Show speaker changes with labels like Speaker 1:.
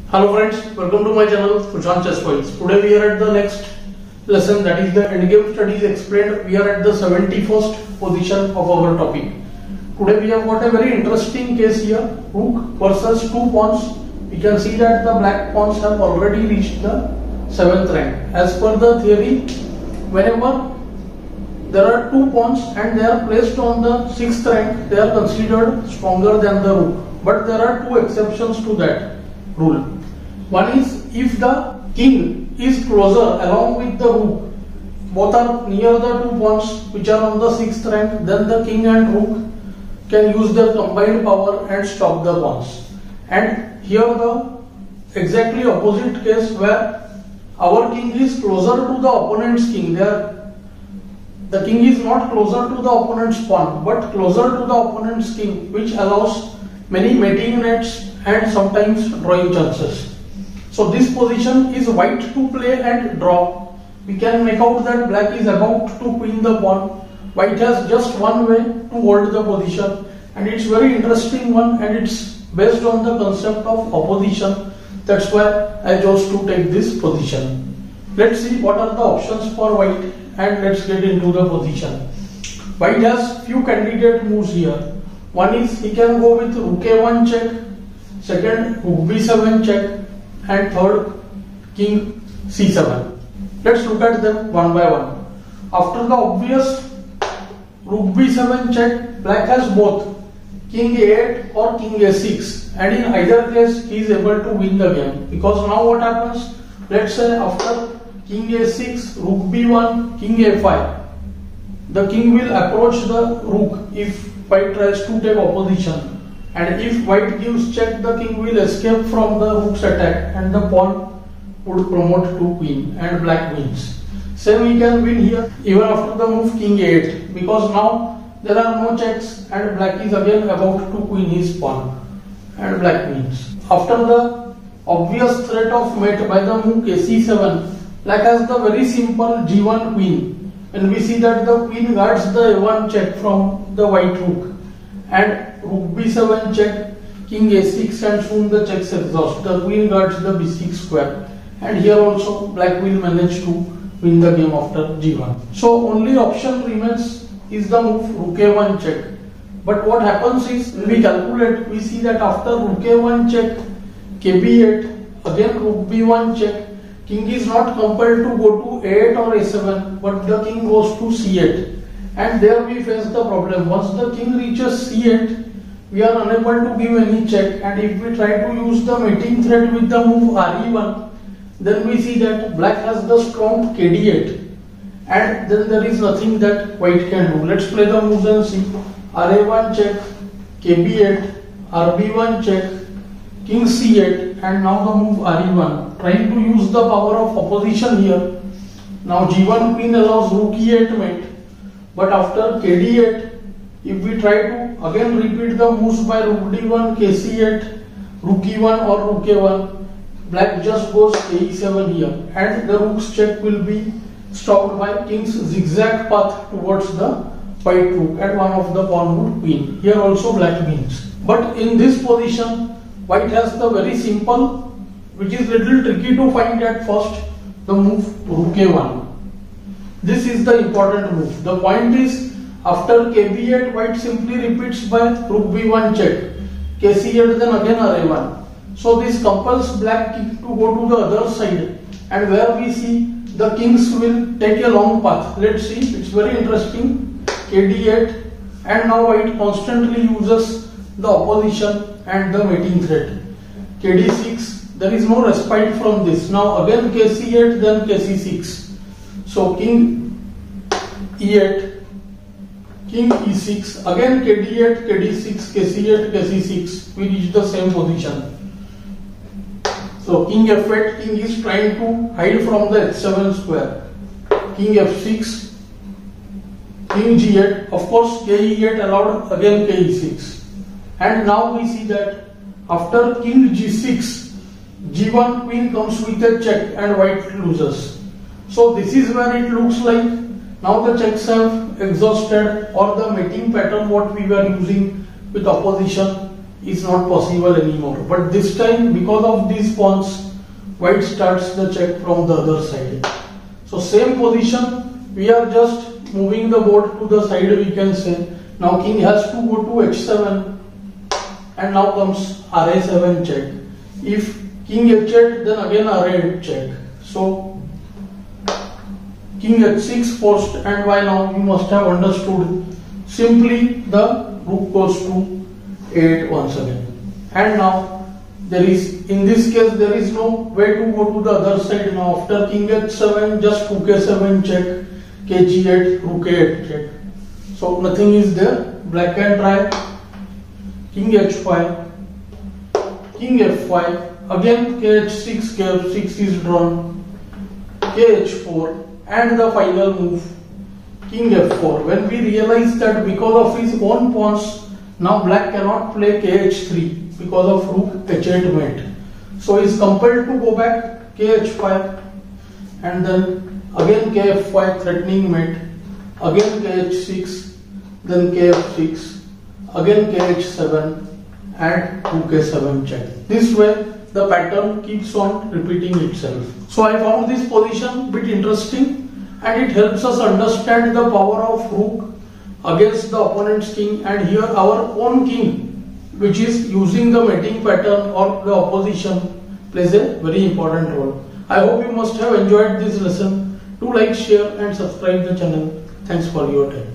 Speaker 1: Hello friends, welcome to my channel Sushant Chess Files. Today we are at the next lesson, that is the endgame studies explained. We are at the 71st position of our topic. Today we have got a very interesting case here, rook versus two pawns. We can see that the black pawns have already reached the 7th rank. As per the theory, whenever there are two pawns and they are placed on the 6th rank, they are considered stronger than the rook. But there are two exceptions to that rule. One is if the king is closer along with the rook, both are near the two pawns which are on the 6th rank, then the king and rook can use their combined power and stop the pawns. And here the exactly opposite case where our king is closer to the opponent's king. The king is not closer to the opponent's pawn but closer to the opponent's king, which allows many mating nets and sometimes drawing chances. So this position is white to play and draw. We can make out that black is about to queen the pawn. White has just one way to hold the position, and it's very interesting one, and it's based on the concept of opposition. That's why I chose to take this position. Let's see what are the options for white, and let's get into the position. White has few candidate moves here. One is he can go with rook a1 check, second rook b7 check, and third king c7. Let's look at them one by one. After the obvious rook b7 check, black has both king a8 or king a6, and in either case he is able to win the game, because now what happens, let's say after king a6, rook b1, king a5, the king will approach the rook if white tries to take opposition, and if white gives check, the king will escape from the rook's attack and the pawn would promote to queen and black wins. Same we can win here even after the move king a8, because now there are no checks and black is again about to queen his pawn and black wins. After the obvious threat of mate by the move kc7, black has the very simple g1 queen, and we see that the queen guards the a1 check from the white rook, and rook b7 check, king a6, and soon the checks exhaust. The queen guards the b6 square, and here also black will manage to win the game after g1. So only option remains is the move rook a1 check. But what happens is, when we calculate, we see that after rook a1 check, kb8, again rook b1 check, king is not compelled to go to a8 or a7, but the king goes to c8. And there we face the problem. Once the king reaches c8, we are unable to give any check, and if we try to use the mating threat with the move re1, then we see that black has the strong kd8, and then there is nothing that white can do. Let's play the moves and see. ra1 check, kb8, rb1 check, king c8, and now the move re1, trying to use the power of opposition here. Now g1 queen allows rook e8 mate, but after kd8, if we try to again repeat the moves by rook d1, kc8, rook e1 or rook a1, black just goes ke7 here, and the rook's check will be stopped by king's zigzag path towards the white rook, and one of the pawn would win. Here also black wins. But in this position, white has the very simple, which is little tricky to find at first, the move rook a1. This is the important move. The point is, after kb8, white simply repeats by rook b1 check, kc8, then again ra1. So this compels black king to go to the other side, and where we see the kings will take a long path. Let's see, it's very interesting. kd8, and now white constantly uses the opposition and the mating threat. kd6, there is no respite from this. Now again kc8, then kc6. So king e8, king e6, again kd8, kd6, kc8, kc6. We reach the same position. So king f8, king is trying to hide from the h7 square. King f6, king g8, of course ke8 allowed, again ke6. And now we see that after king g6, g1 queen comes with a check and white loses. So this is where it looks like now the checks have exhausted, or the mating pattern what we were using with opposition is not possible anymore. But this time, because of these pawns, white starts the check from the other side. So same position, we are just moving the board to the side, we can say. Now king has to go to h7 and now comes ra7 check. If king h8, then again ra8 check. So king h6 forced, and by now you must have understood. Simply the rook goes to 8 once again. And now there is, in this case, there is no way to go to the other side. Now after king h7, just rook a7 check, kg8, rook a8 check. So nothing is there. Black can try king h5, king f5, again kh6, kf6 is drawn, kh4, and the final move king f4. When we realize that because of his own pawns, now black cannot play kh3 because of rook h8 mate. So he is compelled to go back kh5 and then again kf5 threatening mate, again kh6, then kf6, again kh7 and rook a7 check. This way the pattern keeps on repeating itself. So I found this position a bit interesting, and it helps us understand the power of rook against the opponent's king, and here our own king, which is using the mating pattern or the opposition, plays a very important role. I hope you must have enjoyed this lesson. Do like, share and subscribe the channel. Thanks for your time.